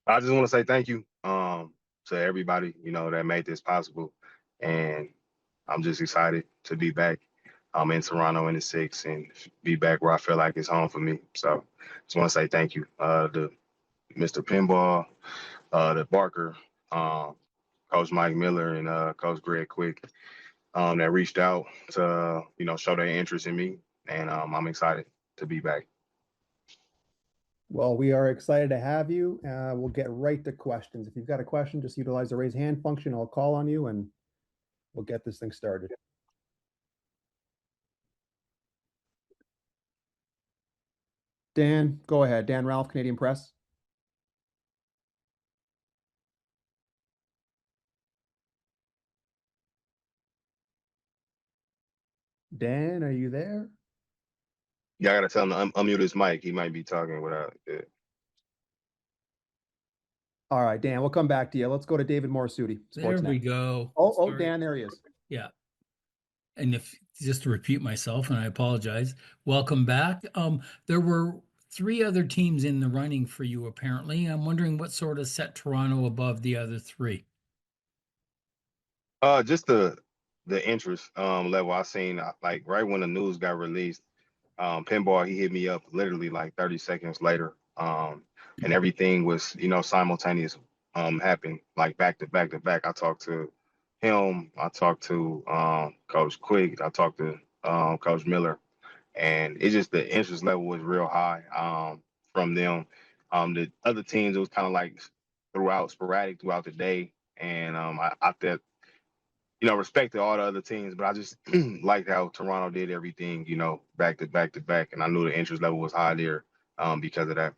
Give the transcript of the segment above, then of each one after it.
I just want to say thank you to everybody, that made this possible. And I'm just excited to be back in Toronto in the six and be back where I feel like it's home for me. So just want to say thank you to Mr. Pinball, to Barker, um, Coach Mike Miller, and Coach Greg Quick that reached out to, show their interest in me. And I'm excited to be back. Well, we are excited to have you. We'll get right to questions. If you've got a question, just utilize the raise hand function. I'll call on you and we'll get this thing started. Dan, go ahead. Dan Ralph, Canadian Press. Dan, are you there? Yeah, I gotta tell him to unmute his mic. He might be talking without it. All right, Dan, we'll come back to you. Let's go to David Morisuti, There we Sportsnet. go. Oh, Sorry. Dan, there he is. Yeah. And if just to repeat myself, and I apologize, welcome back. There were three other teams in the running for you, apparently. I'm wondering what sort of set Toronto above the other three. Just the interest level I seen, like right when the news got released, Pinball, he hit me up literally like 30 seconds later. And everything was, simultaneous happened like back to back to back. I talked to him, I talked to Coach Quick, I talked to Coach Miller, and it's just the interest level was real high from them. The other teams, it was kind of like sporadic throughout the day. And I thought, respect to all the other teams, but I just liked how Toronto did everything, back to back to back. And I knew the interest level was high there because of that.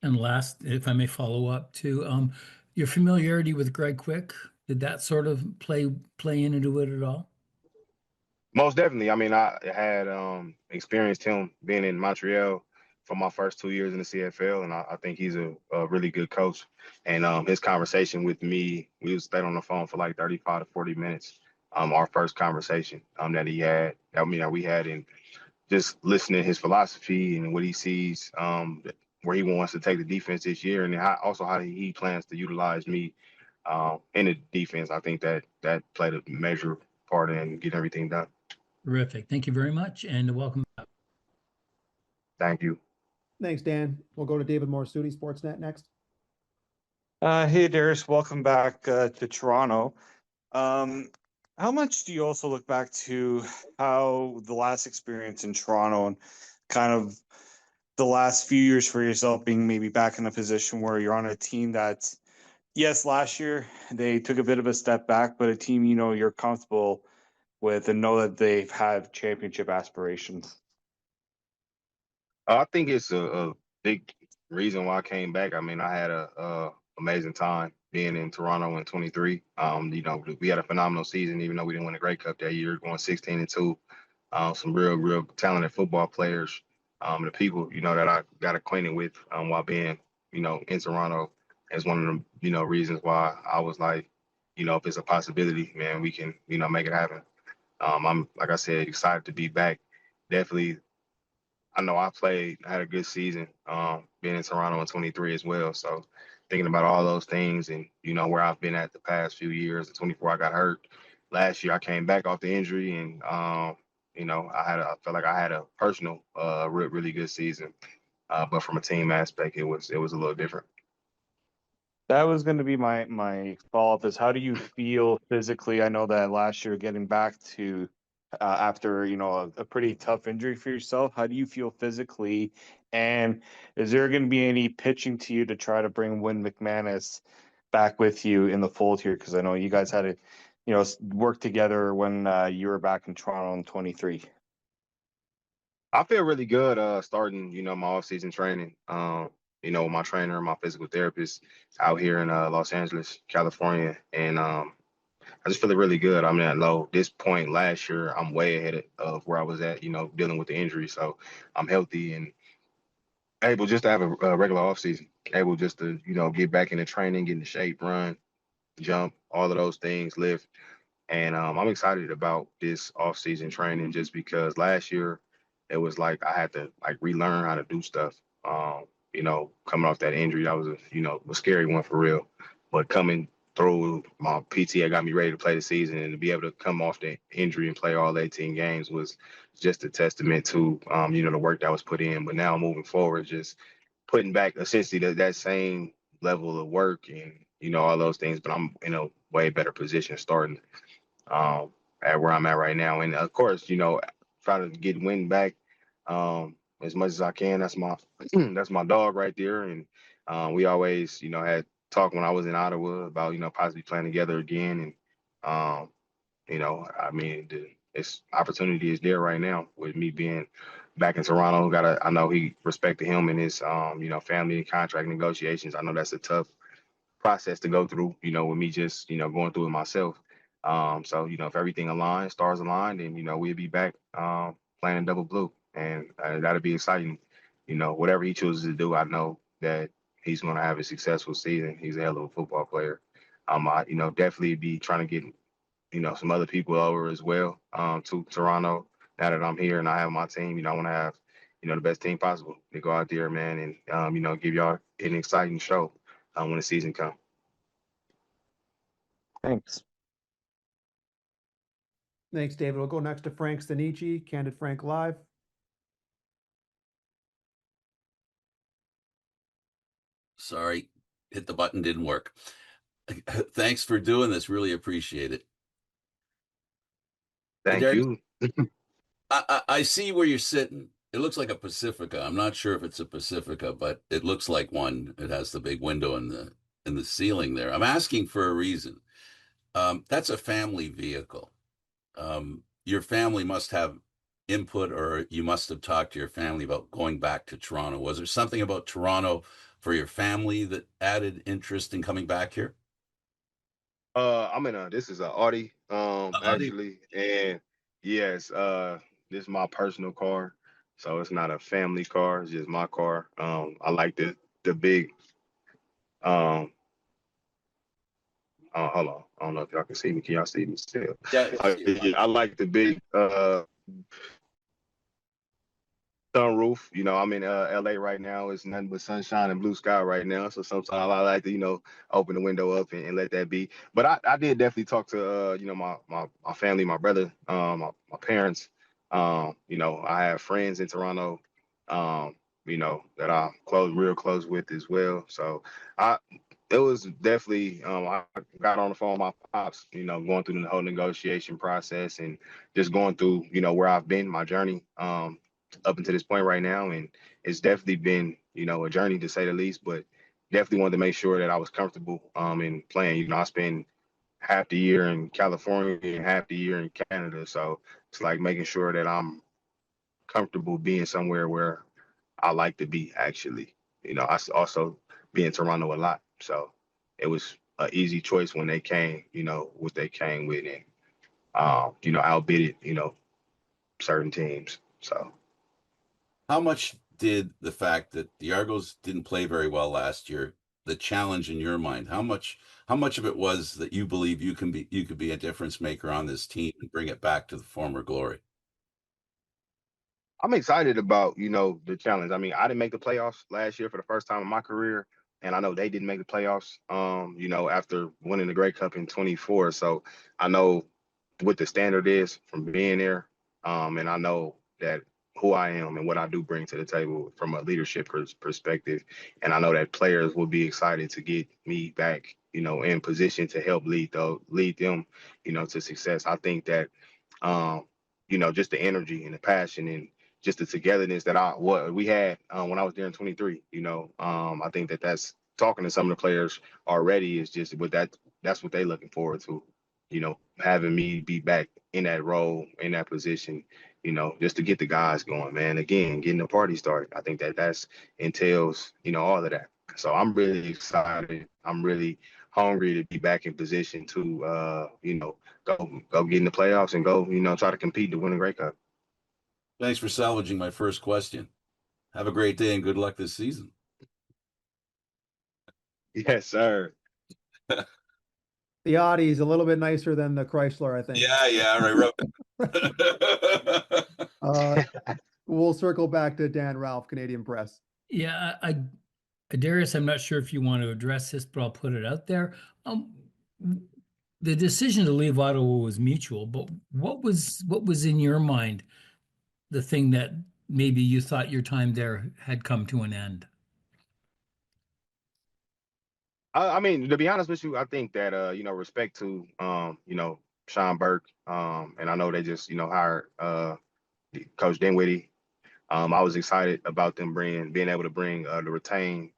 And last, if I may follow up to your familiarity with Greg Quick, did that sort of play into it at all? Most definitely. I mean, I had experienced him being in Montreal for my first 2 years in the CFL, and I think he's a really good coach. And his conversation with me, we stayed on the phone for like 35 to 40 minutes. Our first conversation that he had, that we had, and just listening to his philosophy and what he sees, where he wants to take the defense this year, and how he plans to utilize me in the defense. I think that played a major part in getting everything done. Terrific. Thank you very much, and welcome back. Thank you. Thanks, Dan. We'll go to David Morisuti, Sportsnet next. Hey, Darius, welcome back to Toronto. How much do you also look back to how the last experience in Toronto and kind of the last few years for yourself being maybe back in a position where you're on a team that, yes, last year they took a bit of a step back, but a team you're comfortable with and know that they've had championship aspirations? I think it's a big reason why I came back. I mean, I had a amazing time being in Toronto in 23. We had a phenomenal season, even though we didn't win a Grey Cup that year, going 16-2. Some real talented football players. The people, that I got acquainted with while being, in Toronto is one of the, reasons why I was like, if it's a possibility, man, we can, make it happen. I'm, like I said, excited to be back. Definitely, I know I had a good season, being in Toronto in 23 as well. So thinking about all those things and, where I've been at the past few years. In 24, I got hurt. Last year, I came back off the injury and, I felt like I had a personal, really good season. But from a team aspect, it was a little different. That was going to be my follow-up is how do you feel physically? I know that last year getting back to after, a pretty tough injury for yourself, how do you feel physically? And is there going to be any pitching to you to try to bring Wynn McManus back with you in the fold here? Because I know you guys had to, work together when you were back in Toronto in 23. I feel really good starting, my off-season training. My trainer, my physical therapist out here in Los Angeles, California. And I just feel really good. I mean, I know this point last year, I'm way ahead of where I was at, dealing with the injury. So I'm healthy and able just to have a regular offseason, able just to, get back into training, get into shape, run, jump, all of those things, lift. And I'm excited about this off-season training just because last year it was like I had to like relearn how to do stuff. coming off that injury, that was a scary one for real. But coming through, my PT got me ready to play the season, and to be able to come off the injury and play all 18 games was just a testament to the work that was put in. But now moving forward, just putting back essentially that same level of work and all those things, but I'm in a way better position starting at where I'm at right now. And of course, try to get win back as much as I can. That's my that's my dog right there. And we always had talk when I was in Ottawa about possibly playing together again. And I mean, it's opportunity is there right now with me being back in Toronto. I know he respected him and his family and contract negotiations. I know that's a tough process to go through, with me just, going through it myself. So, if everything aligns, stars aligned, then, we'll be back playing double blue. And that'll be exciting. Whatever he chooses to do, I know that he's going to have a successful season. He's a hell of a football player. Definitely be trying to get, some other people over as well to Toronto now that I'm here and I have my team. I want to have, the best team possible to go out there, man, and, give y'all an exciting show when the season comes. Thanks. Thanks, David. We'll go next to Frank Stanici, Candid Frank Live. Sorry, hit the button, didn't work. Thanks for doing this. Really appreciate it. Thank Adarius, you. I see where you're sitting. It looks like a Pacifica. I'm not sure if it's a Pacifica, but it looks like one. It has the big window in the ceiling there. I'm asking for a reason. That's a family vehicle. Your family must have input, or you must have talked to your family about going back to Toronto. Was there something about Toronto for your family that added interest in coming back here? This is a Audi, Audi? actually, and yes, this is my personal car, so it's not a family car, it's just my car. I like the big, um, hold on, I don't know if y'all can see me. Can y'all see me still? Yeah. Yeah, I like the big, sunroof. I'm in LA right now. It's nothing but sunshine and blue sky right now. So sometimes I like to, open the window up and let that be. But I did definitely talk to my family, my brother, my parents. I have friends in Toronto, that I'm real close with as well. So it was definitely I got on the phone with my pops, going through the whole negotiation process and just going through, where I've been, my journey. Up until this point right now, and it's definitely been a journey to say the least, but definitely wanted to make sure that I was comfortable in playing. I spend half the year in California and half the year in Canada, so it's like making sure that I'm comfortable being somewhere where I like to be. Actually, I also be in Toronto a lot, so it was an easy choice when they came, what they came with, and outbid it, certain teams. So How much did the fact that the Argos didn't play very well last year, the challenge in your mind, how much of it was that you believe you could be a difference maker on this team and bring it back to the former glory? I'm excited about, the challenge. I mean, I didn't make the playoffs last year for the first time in my career, and I know they didn't make the playoffs, after winning the Grey Cup in 24. So I know what the standard is from being there, and I know that who I am and what I do bring to the table from a leadership perspective, and I know that players will be excited to get me back, in position to help lead them, to success. I think that just the energy and the passion and just the togetherness that what we had when I was there in 23. I think that's talking to some of the players already is just that's what they're looking forward to. Having me be back in that role, in that position, just to get the guys going, man. Again, getting the party started. I think that's entails, all of that. So I'm really excited. I'm really hungry to be back in position to, go get in the playoffs and go, try to compete to win a Grey Cup. Thanks for salvaging my first question. Have a great day and good luck this season. Yes, sir. The Audi is a little bit nicer than the Chrysler, I think. Yeah, right. We'll circle back to Dan Ralph, Canadian Press. Yeah, Darius, I'm not sure if you want to address this, but I'll put it out there. The decision to leave Ottawa was mutual, but what was in your mind the thing that maybe you thought your time there had come to an end? I mean, to be honest with you, I think that respect to Sean Burke, and I know they just hired Coach Dinwiddie. I was excited about them being able to bring to retain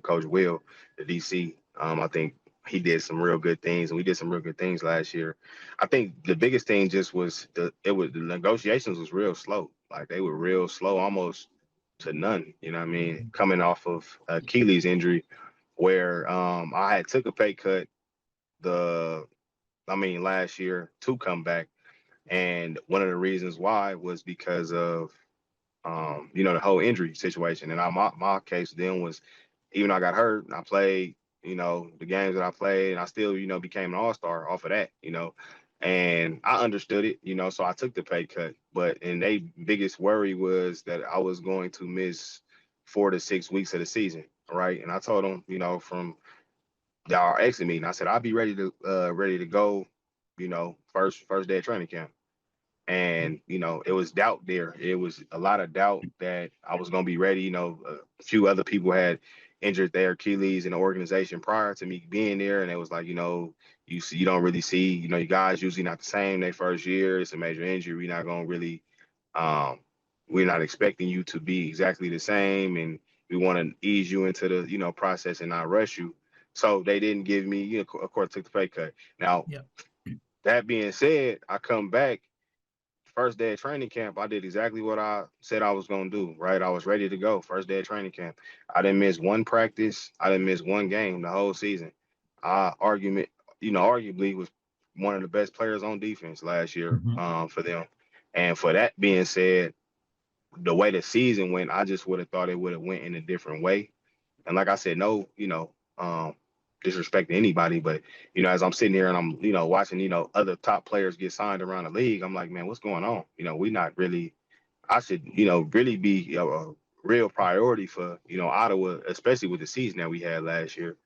Coach Will to DC. I think he did some real good things, and we did some real good things last year. I think the biggest thing just was the negotiations was real slow. Like they were real slow, almost to none. You know what I mean? Coming off of Achilles injury, where I had took a pay cut last year to come back, and one of the reasons why was because of the whole injury situation. And my case then was, even though I got hurt, I played, the games that I played, and I still, became an all-star off of that, and I understood it, so I took the pay cut. And their biggest worry was that I was going to miss 4 to 6 weeks of the season, right? And I told them, from our exit meeting, I said I'll be ready to go, first day of training camp. And it was doubt there. It was a lot of doubt that I was going to be ready. A few other people had injured their Achilles in the organization prior to me being there, and it was like, you don't really see, you guys usually not the same. Their first year, it's a major injury. We're not going to really, we're not expecting you to be exactly the same, and we want to ease you into the process and not rush you. So they didn't give me, of course, took the pay cut. Now, Yep. that being said, I come back. First day of training camp, I did exactly what I said I was going to do, right? I was ready to go. First day of training camp. I didn't miss one practice. I didn't miss one game the whole season. Arguably was one of the best players on defense last year for them. And for that being said, the way the season went, I just would have thought it would have went in a different way. And like I said, no, disrespect to anybody, but as I'm sitting here and I'm, watching, other top players get signed around the league, I'm like, man, what's going on? We not really. I should, really be a real priority for, Ottawa, especially with the season that we had last year.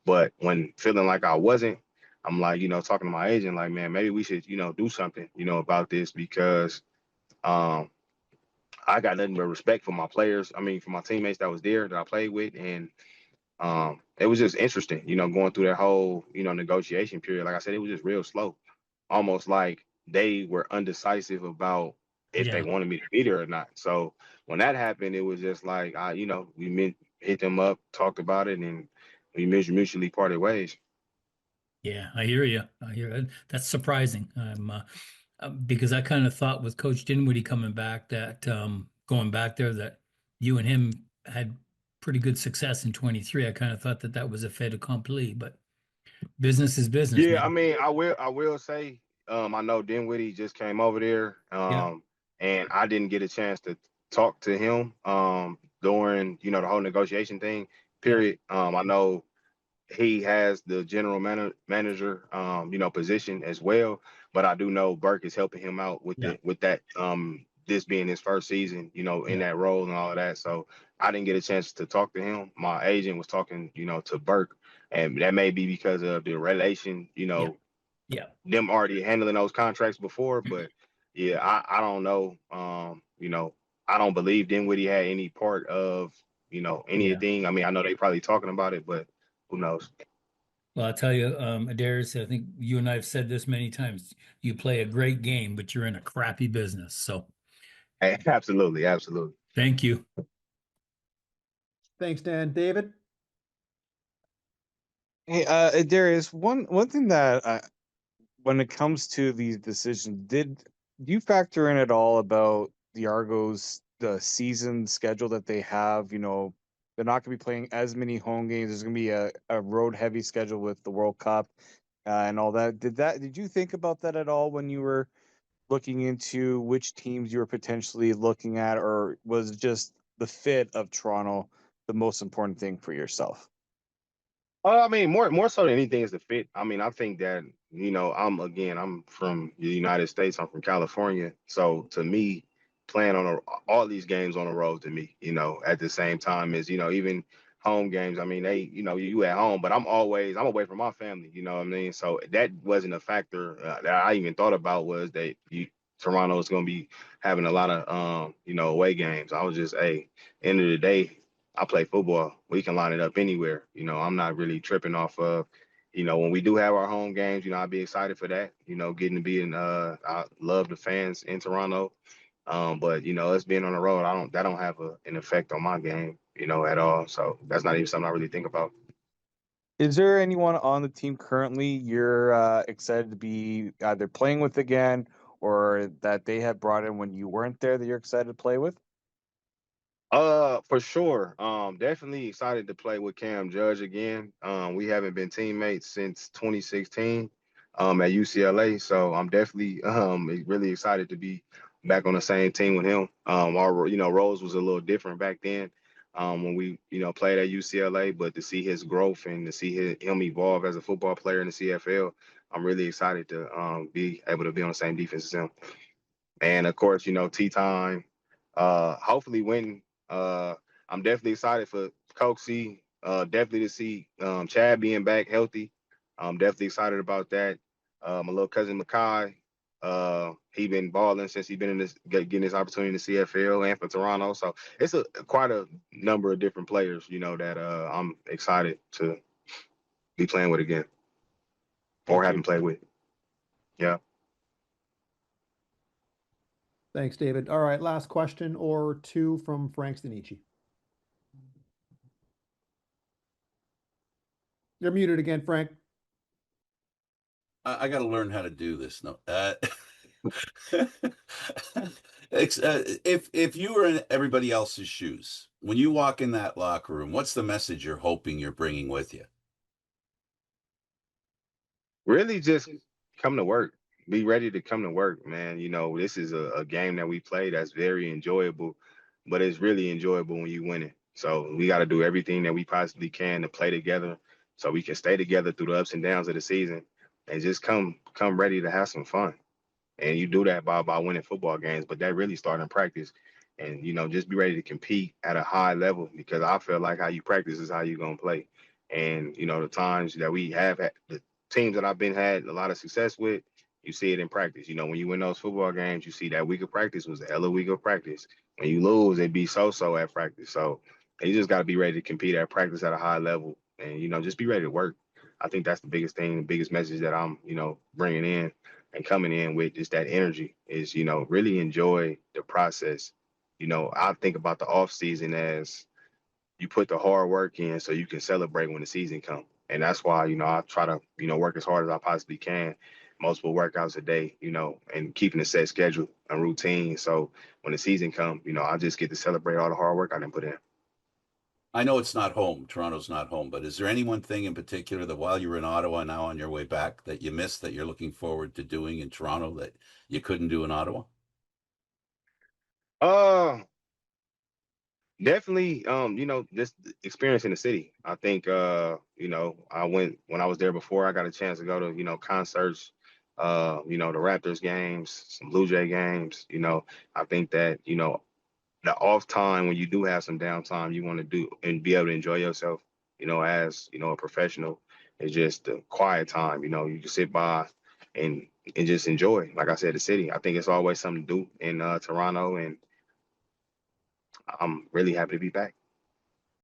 But when feeling like I wasn't, I'm like, talking to my agent, like, man, maybe we should, do something, about this because I got nothing but respect for my players. I mean, for my teammates that was there that I played with, and it was just interesting, going through that whole, negotiation period. Like I said, it was just real slow, almost like they were undecisive about if they Yeah. wanted me to be there or not. So when that happened, it was just like, hit them up, talked about it, and we mutually parted ways. Yeah, I hear you. I hear it. That's surprising. Because I kind of thought with Coach Dinwiddie coming back that going back there that you and him had pretty good success in 23. I kind of thought that that was a fait accompli, but business is business, Yeah, I man. mean, I will say, I know Dinwiddie just came over there, Yeah. and I didn't get a chance to talk to him, during, the whole negotiation thing, Yeah. period. I know he has the general manager, position as well, but I do know Burke is helping him out with Yeah. that, this being his first season, in Yeah. that role and all of that. So I didn't get a chance to talk to him. My agent was talking, to Burke, and that may be because of the relation, Yeah. Yeah. them already handling those contracts before. But yeah, I don't know. I don't believe Dinwiddie had any part of, Yeah. anything. I mean, I know they probably talking about it, but who knows? Well, I'll tell you, Adarius, I think you and I have said this many times. You play a great game, but you're in a crappy business. So Absolutely, absolutely. thank you. Thanks, Dan. David? Hey, Darius, one thing that when it comes to these decisions, do you factor in at all about the Argos, the season schedule that they have? They're not going to be playing as many home games. There's going to be a road heavy schedule with the World Cup and all that. Did you think about that at all when you were looking into which teams you were potentially looking at, or was just the fit of Toronto the most important thing for yourself? I mean, more so than anything is the fit. I mean, I think that, I'm from the United States. I'm from California. So to me, playing on all these games on the road to me, at the same time as, even home games. I mean, you at home, but I'm away from my family, you know what I mean? So that wasn't a factor that I even thought about, was that Toronto is going to be having a lot of, away games. I was just, end of the day, I play football. We can line it up anywhere. I'm not really tripping off of, when we do have our home games, I'd be excited for that, getting to be I love the fans in Toronto. But us being on the road, that don't have an effect on my game, at all. So that's not even something I really think about. Is there anyone on the team currently you're excited to be either playing with again, or that they had brought in when you weren't there that you're excited to play with? For sure. Definitely excited to play with Cam Judge again. We haven't been teammates since 2016, at UCLA. So I'm definitely, really excited to be back on the same team with him. Our, roles was a little different back then, when we, played at UCLA, but to see his growth and to see him evolve as a football player in the CFL, I'm really excited to, be able to be on the same defense as him. And of course, T-Time, hopefully winning. I'm definitely excited for Coach C. Definitely to see Chad being back healthy. I'm definitely excited about that. My little cousin Makai, he been balling since he been in getting this opportunity in the CFL and for Toronto. So it's quite a number of different players, that I'm excited to be playing with again, or having played with. Yeah. Thanks, David. All right, last question or two from Frank Stanici. You're muted again, Frank. I got to learn how to do this. No, if you were in everybody else's shoes, when you walk in that locker room, what's the message you're hoping you're bringing with you? Really just come to work. Be ready to come to work, man. This is a game that we play that's very enjoyable, but it's really enjoyable when you win it. So we got to do everything that we possibly can to play together so we can stay together through the ups and downs of the season, and just come ready to have some fun. And you do that by winning football games, but that really starts in practice. And just be ready to compete at a high level, because I feel like how you practice is how you're gonna play. And the times that we have had, the teams that I've been had a lot of success with, you see it in practice. When you win those football games, you see that week of practice was a hell of a week of practice. When you lose, it be so at practice. So you just got to be ready to compete at practice at a high level, and just be ready to work. I think that's the biggest thing, the biggest message that I'm bringing in and coming in with, is that energy, is really enjoy the process. I think about the off season as you put the hard work in so you can celebrate when the season comes. And that's why, I try to, work as hard as I possibly can, multiple workouts a day, and keeping a set schedule and routine. So when the season comes, I just get to celebrate all the hard work I didn't put in. I know it's not home. Toronto's not home, but is there any one thing in particular that while you were in Ottawa, now on your way back, that you missed that you're looking forward to doing in Toronto that you couldn't do in Ottawa? Uh, Definitely, this experience in the city. I think, I went when I was there before. I got a chance to go to, concerts, the Raptors games, some Blue Jay games. I think that, the off time, when you do have some downtime, you want to do and be able to enjoy yourself, as, a professional. It's just the quiet time, you can sit by and just enjoy, like I said, the city. I think it's always something to do in Toronto, and I'm really happy to be back.